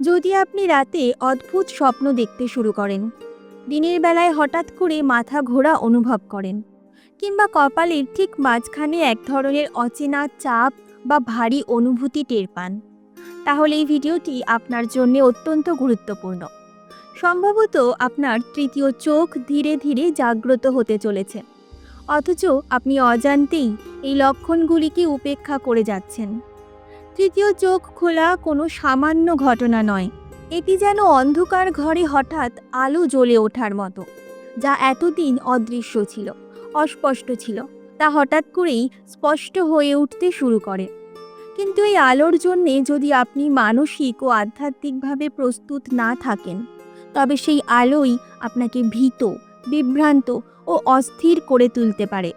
যদি আপনি রাতে অদ্ভুত স্বপ্ন দেখতে শুরু করেন, দিনের বেলায় হঠাৎ করে মাথা ঘোরা অনুভব করেন, কিংবা কপালের ঠিক মাঝখানে এক ধরনের অচেনা চাপ বা ভারী অনুভূতি টের পান, তাহলে এই ভিডিওটি আপনার জন্য অত্যন্ত গুরুত্বপূর্ণ। সম্ভবত আপনার তৃতীয় চোখ ধীরে ধীরে জাগ্রত হতে চলেছে, অথচ আপনি অজান্তেই এই লক্ষণগুলিকে উপেক্ষা করে যাচ্ছেন। তৃতীয় চোখ খোলা কোনো সামান্য ঘটনা নয়, এটি যেন অন্ধকার ঘরে হঠাৎ আলো জ্বলে ওঠার মতো। যা এতদিন অদৃশ্য ছিল, অস্পষ্ট ছিল, তা হঠাৎ করেই স্পষ্ট হয়ে উঠতে শুরু করে। কিন্তু এই আলোর জন্যে যদি আপনি মানসিক ও আধ্যাত্মিকভাবে প্রস্তুত না থাকেন, তবে সেই আলোই আপনাকে ভীত, বিভ্রান্ত ও অস্থির করে তুলতে পারে।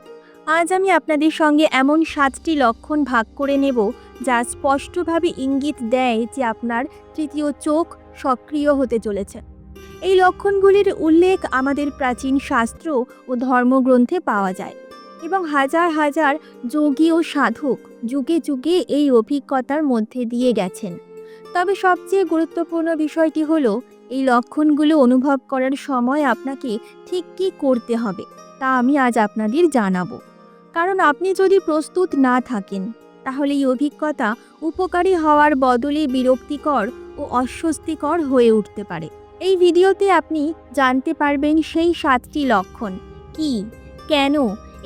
আজ আমি আপনাদের সঙ্গে এমন 7টি লক্ষণ ভাগ করে নেব, যা স্পষ্টভাবে ইঙ্গিত দেয় যে আপনার তৃতীয় চোখ সক্রিয় হতে চলেছে। এই লক্ষণগুলির উল্লেখ আমাদের প্রাচীন শাস্ত্র ও ধর্মগ্রন্থে পাওয়া যায়, এবং হাজার হাজার যোগী ও সাধক যুগে যুগে এই অভিজ্ঞতার মধ্যে দিয়ে গেছেন। তবে সবচেয়ে গুরুত্বপূর্ণ বিষয়টি হলো, এই লক্ষণগুলো অনুভব করার সময় আপনাকে ঠিক কী করতে হবে তা আমি আজ আপনাদের জানাবো। কারণ আপনি যদি প্রস্তুত না থাকেন, তাহলে এই অভিজ্ঞতা উপকারী হওয়ার বদলে বিরক্তিকর ও অস্বস্তিকর হয়ে উঠতে পারে। এই ভিডিওতে আপনি জানতে পারবেন সেই 7টি লক্ষণ কি, কেন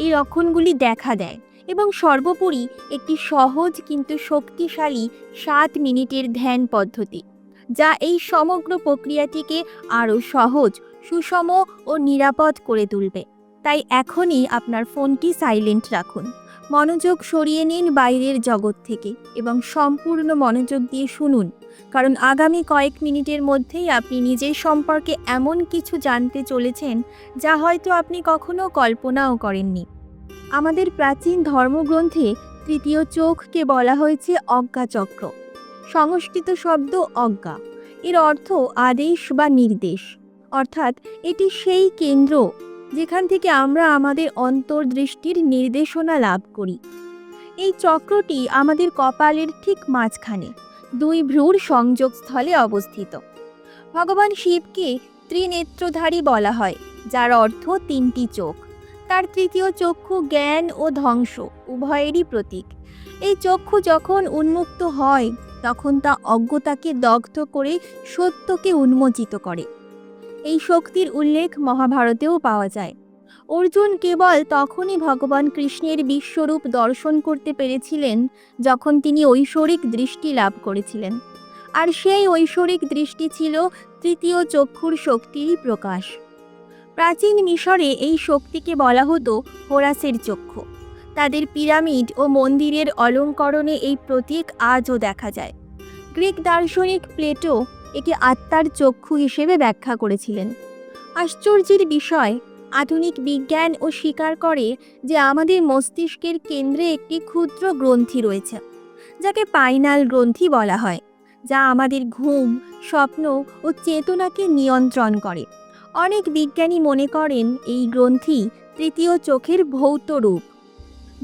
এই লক্ষণগুলি দেখা দেয়, এবং সর্বোপরি একটি সহজ কিন্তু শক্তিশালী 7 মিনিটের ধ্যান পদ্ধতি, যা এই সমগ্র প্রক্রিয়াটিকে আরও সহজ, সুষম ও নিরাপদ করে তুলবে। তাই এখনই আপনার ফোনটি সাইলেন্ট রাখুন, মনোযোগ সরিয়ে নিন বাইরের জগৎ থেকে এবং সম্পূর্ণ মনোযোগ দিয়ে শুনুন। কারণ আগামী কয়েক মিনিটের মধ্যেই আপনি নিজের সম্পর্কে এমন কিছু জানতে চলেছেন যা হয়তো আপনি কখনো কল্পনাও করেননি। আমাদের প্রাচীন ধর্মগ্রন্থে তৃতীয় চোখকে বলা হয়েছে অজ্ঞাচক্র। সংস্কৃত শব্দ অজ্ঞা, এর অর্থ আদেশ বা নির্দেশ, অর্থাৎ এটি সেই কেন্দ্র যেখান থেকে আমরা আমাদের অন্তর্দৃষ্টির নির্দেশনা লাভ করি। এই চক্রটি আমাদের কপালের ঠিক মাঝখানে 2 ভ্রুর সংযোগস্থলে অবস্থিত। ভগবান শিবকে ত্রিনেত্রধারী বলা হয়, যার অর্থ 3টি চোখ। তার তৃতীয় চক্ষু জ্ঞান ও ধ্বংস উভয়েরই প্রতীক। এই চক্ষু যখন উন্মুক্ত হয়, তখন তা অজ্ঞতাকে দগ্ধ করে সত্যকে উন্মোচিত করে। এই শক্তির উল্লেখ মহাভারতেও পাওয়া যায়। অর্জুন কেবল তখনই ভগবান কৃষ্ণের বিশ্বরূপ দর্শন করতে পেরেছিলেন যখন তিনি ঐশ্বরিক দৃষ্টি লাভ করেছিলেন, আর সেই ঐশ্বরিক দৃষ্টি ছিল তৃতীয় চক্ষুর শক্তিরই প্রকাশ। প্রাচীন মিশরে এই শক্তিকে বলা হতো হোরাসের চক্ষু। তাদের পিরামিড ও মন্দিরের অলঙ্করণে এই প্রতীক আজও দেখা যায়। গ্রিক দার্শনিক প্লেটো একে আত্মার চক্ষু হিসেবে ব্যাখ্যা করেছিলেন। আশ্চর্যের বিষয়, আধুনিক বিজ্ঞান ও স্বীকার করে যে আমাদের মস্তিষ্কের কেন্দ্রে একটি ক্ষুদ্র গ্রন্থি রয়েছে, যাকে পাইনাল গ্রন্থি বলা হয়, যা আমাদের ঘুম, স্বপ্ন ও চেতনাকে নিয়ন্ত্রণ করে। অনেক বিজ্ঞানী মনে করেন এই গ্রন্থি তৃতীয় চোখের ভৌত রূপ।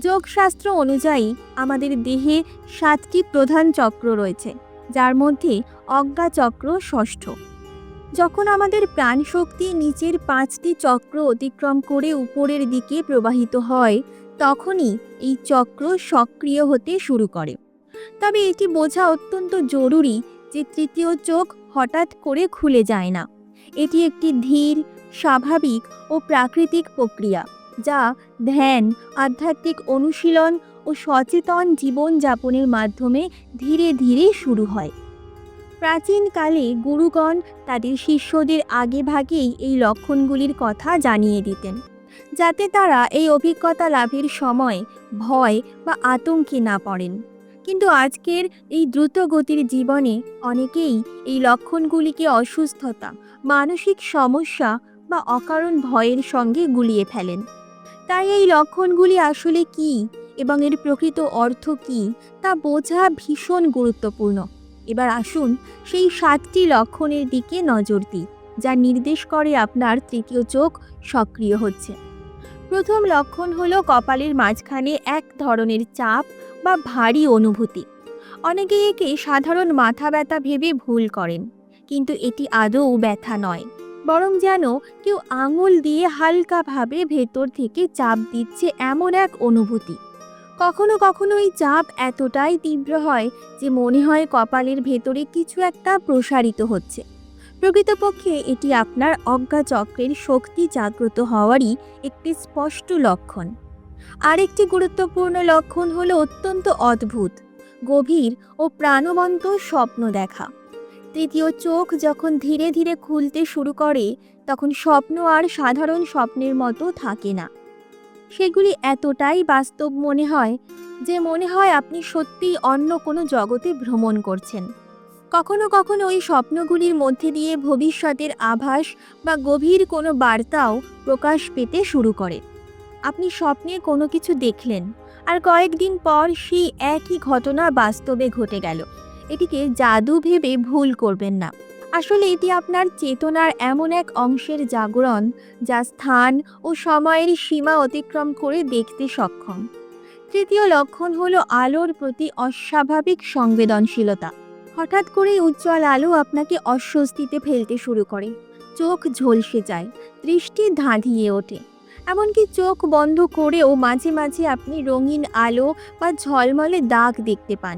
যোগশাস্ত্র অনুযায়ী আমাদের দেহে 7টি প্রধান চক্র রয়েছে, যার মধ্যে অজ্ঞা চক্র ষষ্ঠ। যখন আমাদের প্রাণশক্তি নিচের 5টি চক্র অতিক্রম করে উপরের দিকে প্রবাহিত হয়, তখনই এই চক্র সক্রিয় হতে শুরু করে। তবে এটি বোঝা অত্যন্ত জরুরি যে তৃতীয় চোখ হঠাৎ করে খুলে যায় না। এটি একটি ধীর, স্বাভাবিক ও প্রাকৃতিক প্রক্রিয়া, যা ধ্যান, আধ্যাত্মিক অনুশীলন ও সচেতন জীবনযাপনের মাধ্যমে ধীরে ধীরে শুরু হয়। প্রাচীনকালে গুরুগণ তাদের শিষ্যদের আগেভাগেই এই লক্ষণগুলির কথা জানিয়ে দিতেন, যাতে তারা এই অভিজ্ঞতা লাভের সময় ভয় বা আতঙ্কে না পড়েন। কিন্তু আজকের এই দ্রুতগতির জীবনে অনেকেই এই লক্ষণগুলিকে অসুস্থতা, মানসিক সমস্যা বা অকারণ ভয়ের সঙ্গে গুলিয়ে ফেলেন। তাই এই লক্ষণগুলি আসলে কী এবং এর প্রকৃত অর্থ কী তা বোঝা ভীষণ গুরুত্বপূর্ণ। এবার আসুন সেই 7টি লক্ষণের দিকে নজর দিই, যা নির্দেশ করে আপনার তৃতীয় চোখ সক্রিয় হচ্ছে। প্রথম লক্ষণ হলো কপালের মাঝখানে এক ধরনের চাপ বা ভারী অনুভূতি। অনেকেই একে সাধারণ মাথা ব্যথা ভেবে ভুল করেন, কিন্তু এটি আদৌ ব্যথা নয়, বরং যেন কেউ আঙুল দিয়ে হালকাভাবে ভেতর থেকে চাপ দিচ্ছে এমন এক অনুভূতি। কখনো কখনো এই চাপ এতটাই তীব্র হয় যে মনে হয় কপালের ভেতরে কিছু একটা প্রসারিত হচ্ছে। প্রকৃতপক্ষে এটি আপনার অজ্ঞাচক্রের শক্তি জাগ্রত হওয়ারই একটি স্পষ্ট লক্ষণ। আরেকটি গুরুত্বপূর্ণ লক্ষণ হলো অত্যন্ত অদ্ভুত, গভীর ও প্রাণবন্ত স্বপ্ন দেখা। তৃতীয় চোখ যখন ধীরে ধীরে খুলতে শুরু করে, তখন স্বপ্ন আর সাধারণ স্বপ্নের মতো থাকে না। সেগুলি এতটাই বাস্তব মনে হয় যে মনে হয় আপনি সত্যিই অন্য কোনো জগতে ভ্রমণ করছেন। কখনো কখনো ওই স্বপ্নগুলির মধ্যে দিয়ে ভবিষ্যতের আভাস বা গভীর কোনো বার্তাও প্রকাশ পেতে শুরু করে। আপনি স্বপ্নে কোনো কিছু দেখলেন, আর কয়েকদিন পর সেই একই ঘটনা বাস্তবে ঘটে গেল। এটিকে জাদু ভেবে ভুল করবেন না। আসলে এটি আপনার চেতনার এমন এক অংশের জাগরণ যা স্থান ও সময়ের সীমা অতিক্রম করে দেখতে সক্ষম। তৃতীয় লক্ষণ হলো আলোর প্রতি অস্বাভাবিক সংবেদনশীলতা। হঠাৎ করেই উজ্জ্বল আলো আপনাকে অস্বস্তিতে ফেলতে শুরু করে, চোখ ঝলসে যায়, দৃষ্টি ধাঁধিয়ে ওঠে। এমনকি চোখ বন্ধ করেও মাঝে মাঝে আপনি রঙিন আলো বা ঝলমলে দাগ দেখতে পান,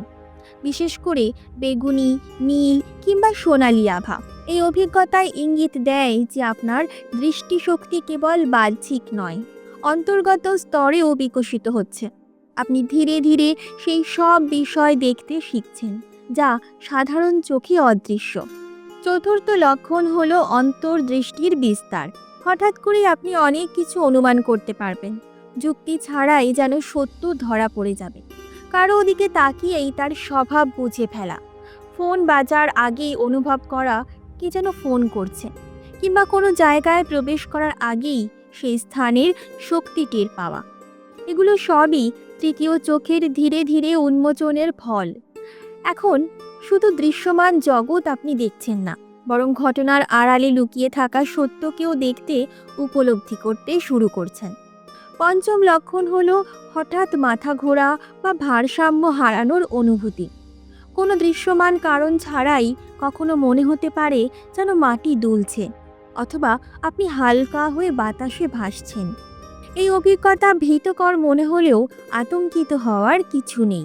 বিশেষ করে বেগুনি, নীল কিংবা সোনালি আভা। এই অভিজ্ঞতায় ইঙ্গিত দেয় যে আপনার দৃষ্টিশক্তি কেবল বাহ্যিক নয়, অন্তর্গত স্তরেও বিকশিত হচ্ছে। আপনি ধীরে ধীরে সেই সব বিষয় দেখতে শিখছেন যা সাধারণ চোখে অদৃশ্য। চতুর্থ লক্ষণ হলো অন্তর্দৃষ্টির বিস্তার। হঠাৎ করে আপনি অনেক কিছু অনুমান করতে পারবেন, যুক্তি ছাড়াই যেন সত্য ধরা পড়ে যাবে। কারো ওদিকে তাকিয়েই তার স্বভাব বুঝে ফেলা, ফোন বাজার আগেই অনুভব করা কে যেন ফোন করছে, কিংবা কোনো জায়গায় প্রবেশ করার আগেই সেই স্থানের শক্তি টের পাওয়া। এগুলো সবই তৃতীয় চোখের ধীরে ধীরে উন্মোচনের ফল। এখন শুধু দৃশ্যমান জগৎ আপনি দেখছেন না, বরং ঘটনার আড়ালে লুকিয়ে থাকা সত্যকেও দেখতে, উপলব্ধি করতে শুরু করছেন। পঞ্চম লক্ষণ হলো হঠাৎ মাথা ঘোরা বা ভারসাম্য হারানোর অনুভূতি। কোনো দৃশ্যমান কারণ ছাড়াই কখনো মনে হতে পারে যেন মাটি দুলছে, অথবা আপনি হালকা হয়ে বাতাসে ভাসছেন। এই অভিজ্ঞতা ভীতকর মনে হলেও আতঙ্কিত হওয়ার কিছু নেই।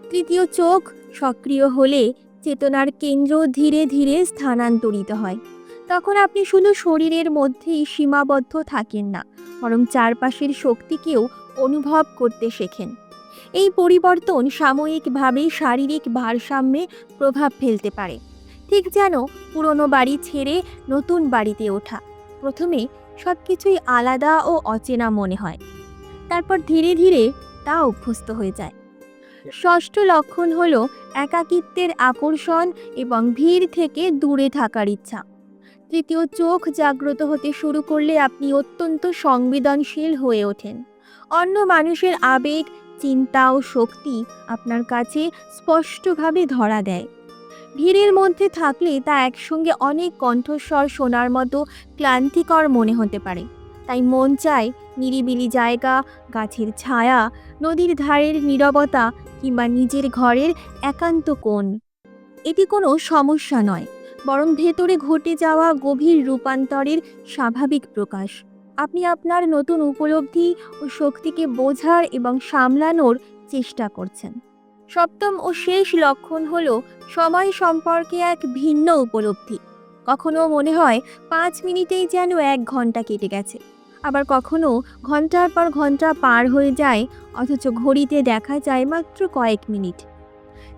তৃতীয় চোখ সক্রিয় হলে চেতনার কেন্দ্র ধীরে ধীরে স্থানান্তরিত হয়। তখন আপনি শুধু শরীরের মধ্যেই সীমাবদ্ধ থাকেন না, বরং চারপাশের শক্তিকেও অনুভব করতে শেখেন। এই পরিবর্তন সাময়িকভাবে শারীরিক ভারসাম্যে প্রভাব ফেলতে পারে, ঠিক যেন পুরনো বাড়ি ছেড়ে নতুন বাড়িতে ওঠা। প্রথমে সব কিছুই আলাদা ও অচেনা মনে হয়, তারপর ধীরে ধীরে তা অভ্যস্ত হয়ে যায়। ষষ্ঠ লক্ষণ হলো একাকিত্বের আকর্ষণ এবং ভিড় থেকে দূরে থাকার ইচ্ছা। তৃতীয় চোখ জাগ্রত হতে শুরু করলে আপনি অত্যন্ত সংবেদনশীল হয়ে ওঠেন। অন্য মানুষের আবেগ, চিন্তা ও শক্তি আপনার কাছে স্পষ্টভাবে ধরা দেয়। ভিড়ের মধ্যে থাকলে তা একসঙ্গে অনেক কণ্ঠস্বর শোনার মতো ক্লান্তিকর মনে হতে পারে। তাই মন চায় নিরিবিলি জায়গা, গাছের ছায়া, নদীর ধারের নীরবতা কিংবা নিজের ঘরের একান্ত কোণ। এটি কোনো সমস্যা নয়, বরং ভেতরে ঘটে যাওয়া গভীর রূপান্তরের স্বাভাবিক প্রকাশ। আপনি আপনার নতুন উপলব্ধি ও শক্তিকে বোঝার এবং সামলানোর চেষ্টা করছেন। সপ্তম ও শেষ লক্ষণ হলো সময় সম্পর্কে এক ভিন্ন উপলব্ধি। কখনো মনে হয় 5 মিনিটেই যেন 1 ঘন্টা কেটে গেছে, আবার কখনো ঘন্টার পর ঘন্টা পার হয়ে যায়, অথচ ঘড়িতে দেখা যায় মাত্র কয়েক মিনিট।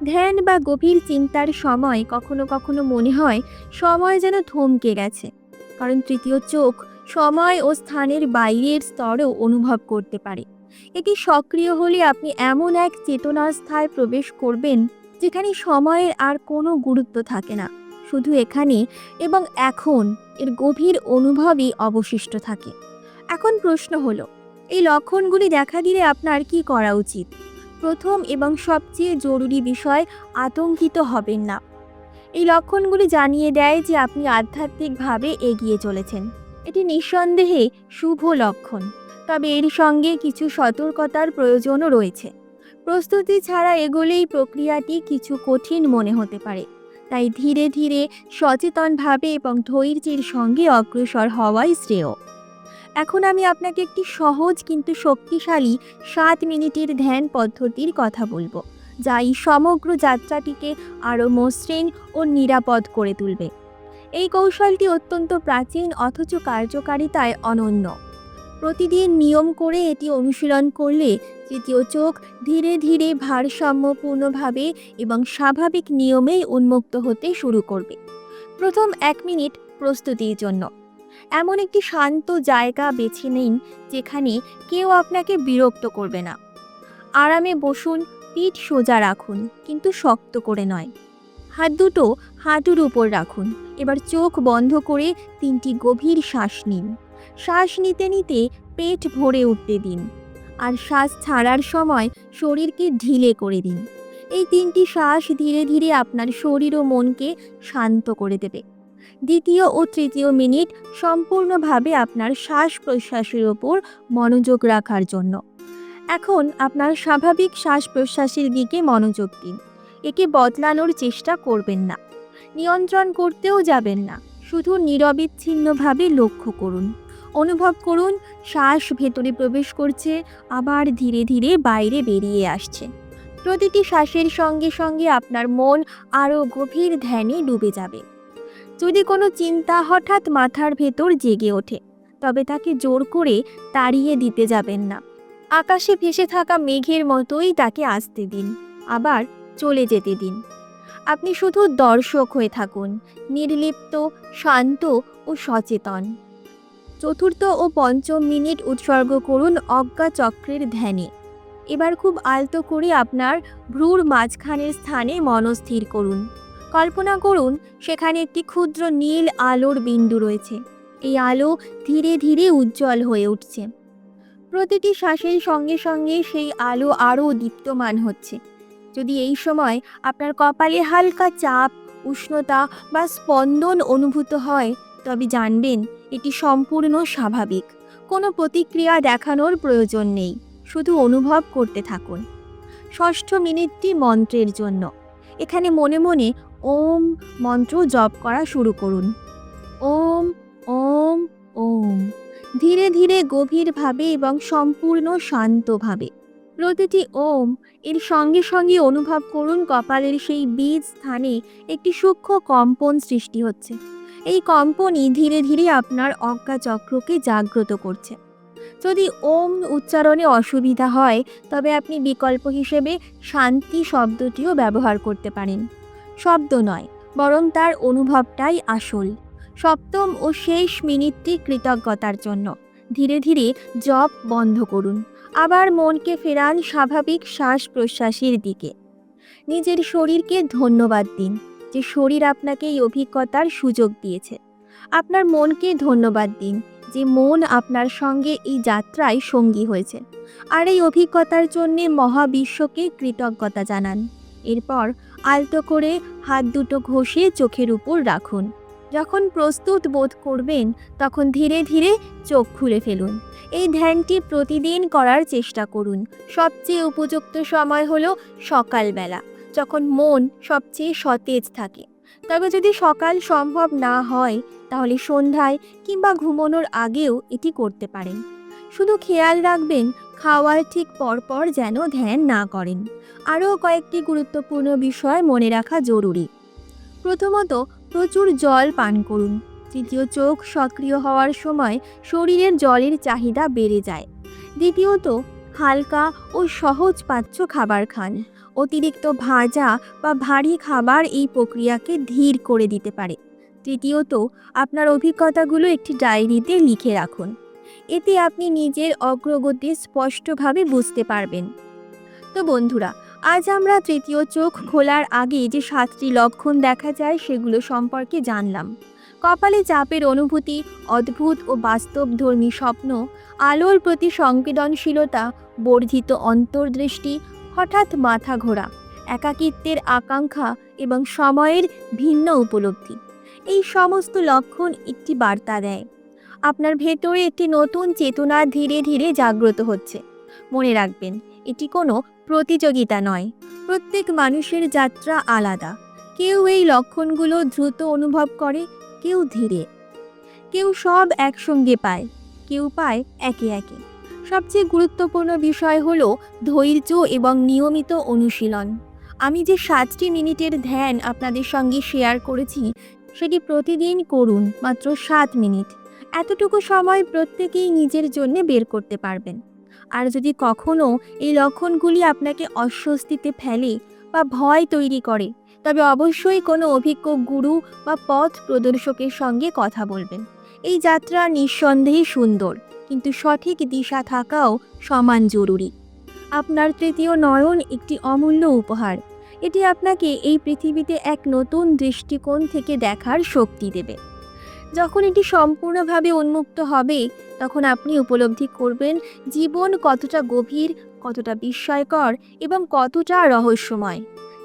ধ্যান বা গভীর চিন্তার সময় কখনো কখনো মনে হয় সময় যেন থমকে গেছে, কারণ তৃতীয় চোখ সময় ও স্থানের বাইরের স্তরেও অনুভব করতে পারে। এটি সক্রিয় হলে আপনি এমন এক চেতনাস্থায় প্রবেশ করবেন যেখানে সময়ের আর কোনো গুরুত্ব থাকে না, শুধু এখানে এবং এখন এর গভীর অনুভবই অবশিষ্ট থাকে। এখন প্রশ্ন হলো, এই লক্ষণগুলি দেখা দিলে আপনার কি করা উচিত? প্রথম এবং সবচেয়ে জরুরি বিষয়, আতঙ্কিত হবেন না। এই লক্ষণগুলি জানিয়ে দেয় যে আপনি আধ্যাত্মিকভাবে এগিয়ে চলেছেন। এটি নিঃসন্দেহে শুভ লক্ষণ, তবে এর সঙ্গে কিছু সতর্কতার প্রয়োজনও রয়েছে। প্রস্তুতি ছাড়া এগোলেই প্রক্রিয়াটি কিছু কঠিন মনে হতে পারে, তাই ধীরে ধীরে সচেতনভাবে এবং ধৈর্যের সঙ্গে অগ্রসর হওয়াই শ্রেয়। এখন আমি আপনাকে একটি সহজ কিন্তু শক্তিশালী 7 মিনিটের ধ্যান পদ্ধতির কথা বলবো, যা এই সমগ্র যাত্রাটিকে আরও মসৃণ ও নিরাপদ করে তুলবে। এই কৌশলটি অত্যন্ত প্রাচীন অথচ কার্যকারিতায় অনন্য। প্রতিদিন নিয়ম করে এটি অনুশীলন করলে তৃতীয় চোখ ধীরে ধীরে ভারসাম্যপূর্ণভাবে এবং স্বাভাবিক নিয়মেই উন্মুক্ত হতে শুরু করবে। প্রথম 1 মিনিট প্রস্তুতির জন্য এমন একটি শান্ত জায়গা বেছে নিন যেখানে কেউ আপনাকে বিরক্ত করবে না। আরামে বসুন, পিঠ সোজা রাখুন কিন্তু শক্ত করে নয়। হাত দুটো হাঁটুর উপর রাখুন। এবার চোখ বন্ধ করে 3টি গভীর শ্বাস নিন। শ্বাস নিতে নিতে পেট ভরে উঠতে দিন, আর শ্বাস ছাড়ার সময় শরীরকে ঢিলে করে দিন। এই 3টি শ্বাস ধীরে ধীরে আপনার শরীর ও মনকে শান্ত করে দেবে। দ্বিতীয় ও তৃতীয় মিনিট সম্পূর্ণভাবে আপনার শ্বাস প্রশ্বাসের ওপর মনোযোগ রাখার জন্য। এখন আপনার স্বাভাবিক শ্বাস প্রশ্বাসের দিকে মনোযোগ দিন। একে বদলানোর চেষ্টা করবেন না, নিয়ন্ত্রণ করতেও যাবেন না, শুধু নিরবিচ্ছিন্নভাবে লক্ষ্য করুন। অনুভব করুন শ্বাস ভেতরে প্রবেশ করছে, আবার ধীরে ধীরে বাইরে বেরিয়ে আসছে। প্রতিটি শ্বাসের সঙ্গে সঙ্গে আপনার মন আরও গভীর ধ্যানে ডুবে যাবে। যদি কোনো চিন্তা হঠাৎ মাথার ভেতর জেগে ওঠে, তবে তাকে জোর করে তাড়িয়ে দিতে যাবেন না। আকাশে ভেসে থাকা মেঘের মতোই তাকে আসতে দিন, আবার চলে যেতে দিন। আপনি শুধু দর্শক হয়ে থাকুন, নির্লিপ্ত, শান্ত ও সচেতন। চতুর্থ ও পঞ্চম মিনিট উৎসর্গ করুন অজ্ঞা চক্রের ধ্যানে। এবার খুব আলতো করে আপনার ভ্রুর মাঝখানের স্থানে মনস্থির করুন। কল্পনা করুন সেখানে একটি ক্ষুদ্র নীল আলোর বিন্দু রয়েছে। এই আলো ধীরে ধীরে উজ্জ্বল হয়ে উঠছে। প্রতিটি শ্বাসের সঙ্গে সঙ্গে সেই আলো আরও দীপ্তমান হচ্ছে। যদি এই সময় আপনার কপালে হালকা চাপ, উষ্ণতা বা স্পন্দন অনুভূত হয়, তবে জানবেন এটি সম্পূর্ণ স্বাভাবিক। কোনো প্রতিক্রিয়া দেখানোর প্রয়োজন নেই, শুধু অনুভব করতে থাকুন। ষষ্ঠ মিনিটটি মন্ত্রের জন্য। এখানে মনে মনে ওম মন্ত্র জপ করা শুরু করুন। ওম ওম ওম, ধীরে ধীরে গভীরভাবে এবং সম্পূর্ণ শান্তভাবে। প্রতিটি ওম এর সঙ্গে সঙ্গে অনুভব করুন কপালের সেই বীজ স্থানে একটি সূক্ষ্ম কম্পন সৃষ্টি হচ্ছে। এই কম্পনই ধীরে ধীরে আপনার অজ্ঞা চক্রকে জাগ্রত করছে। যদি ওম উচ্চারণে অসুবিধা হয়, তবে আপনি বিকল্প হিসেবে শান্তি শব্দটিও ব্যবহার করতে পারেন। শব্দ নয়, বরং তার অনুভবটাই আসল। সপ্তম ও শেষ মিনিটটি কৃতজ্ঞতার জন্য। ধীরে ধীরে জপ বন্ধ করুন, আবার মনকে ফেরান স্বাভাবিক শ্বাস প্রশ্বাসের দিকে। নিজের শরীরকে ধন্যবাদ দিন যে শরীর আপনাকে এই অভিজ্ঞতার সুযোগ দিয়েছে। আপনার মনকে ধন্যবাদ দিন যে মন আপনার সঙ্গে এই যাত্রায় সঙ্গী হয়েছে। আর এই অভিজ্ঞতার জন্যে মহাবিশ্বকে কৃতজ্ঞতা জানান। এরপর আলতো করে হাত দুটো ঘষে চোখের উপর রাখুন। যখন প্রস্তুত বোধ করবেন, তখন ধীরে ধীরে চোখ খুলে ফেলুন। এই ধ্যানটি প্রতিদিন করার চেষ্টা করুন। সবচেয়ে উপযুক্ত সময় হলো সকালবেলা, যখন মন সবচেয়ে সতেজ থাকে। তবে যদি সকাল সম্ভব না হয়, তাহলে সন্ধ্যায় কিংবা ঘুমানোর আগেও এটি করতে পারেন। শুধু খেয়াল রাখবেন খাওয়ার ঠিক পরপর যেন ধ্যান না করেন। আরও কয়েকটি গুরুত্বপূর্ণ বিষয় মনে রাখা জরুরি। প্রথমত, প্রচুর জল পান করুন। তৃতীয় চোখ সক্রিয় হওয়ার সময় শরীরের জলের চাহিদা বেড়ে যায়। দ্বিতীয়ত, হালকা ও সহজ পাচ্য খাবার খান। অতিরিক্ত ভাজা বা ভারী খাবার এই প্রক্রিয়াকে ধীর করে দিতে পারে। তৃতীয়ত, আপনার অভিজ্ঞতাগুলো একটি ডায়েরিতে লিখে রাখুন। এতে আপনি নিজের অগ্রগতি স্পষ্টভাবে বুঝতে পারবেন। তো বন্ধুরা, আজ আমরা তৃতীয় চোখ খোলার আগে যে 7টি লক্ষণ দেখা যায় সেগুলো সম্পর্কে জানলাম। কপালে চাপের অনুভূতি, অদ্ভুত ও বাস্তবধর্মী স্বপ্ন, আলোর প্রতি সংবেদনশীলতা, বর্ধিত অন্তর্দৃষ্টি, হঠাৎ মাথা ঘোরা, একাকিত্বের আকাঙ্ক্ষা এবং সময়ের ভিন্ন উপলব্ধি। এই সমস্ত লক্ষণ একটি বার্তা দেয় আপনার ভেতরে একটি নতুন চেতনা ধীরে ধীরে জাগ্রত হচ্ছে। মনে রাখবেন, এটি কোনো প্রতিযোগিতা নয়। প্রত্যেক মানুষের যাত্রা আলাদা। কেউ এই লক্ষণগুলো দ্রুত অনুভব করে, কেউ ধীরে, কেউ সব একসঙ্গে পায়, কেউ পায় একে একে। সবচেয়ে গুরুত্বপূর্ণ বিষয় হলো ধৈর্য এবং নিয়মিত অনুশীলন। আমি যে 7টি মিনিটের ধ্যান আপনাদের সঙ্গে শেয়ার করেছি, সেটি প্রতিদিন করুন, মাত্র 7 মিনিট। এতটুকু সময় প্রত্যেকেই নিজের জন্য বের করতে পারবেন। আর যদি কখনো এই লক্ষণগুলি আপনাকে অস্বস্তিতে ফেলে বা ভয় তৈরি করে, তবে অবশ্যই কোনো অভিজ্ঞ গুরু বা পথ প্রদর্শকের সঙ্গে কথা বলবেন। এই যাত্রা নিঃসন্দেহে সুন্দর, কিন্তু সঠিক দিশা থাকাও সমান জরুরি। আপনার তৃতীয় নয়ন একটি অমূল্য উপহার। এটি আপনাকে এই পৃথিবীতে এক নতুন দৃষ্টিকোণ থেকে দেখার শক্তি দেবে। যখন এটি সম্পূর্ণভাবে উন্মুক্ত হবে, তখন আপনি উপলব্ধি করবেন জীবন কতটা গভীর, কতটা বিস্ময়কর এবং কতটা রহস্যময়।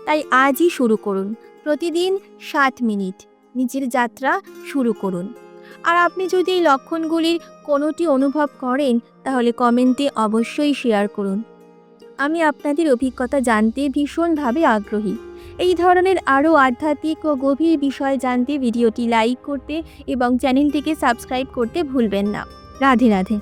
তাই আজই শুরু করুন, প্রতিদিন 7 মিনিট নিজের যাত্রা শুরু করুন। আর আপনি যদি এই লক্ষণগুলির কোনোটি অনুভব করেন, তাহলে কমেন্টে অবশ্যই শেয়ার করুন। আমি আপনাদের অভিজ্ঞতা জানতে ভীষণভাবে আগ্রহী। এই ধরনের আরও আধ্যাত্মিক ও গভীর বিষয় জানতে ভিডিওটি লাইক করতে এবং চ্যানেলটিকে সাবস্ক্রাইব করতে ভুলবেন না। রাধে রাধে।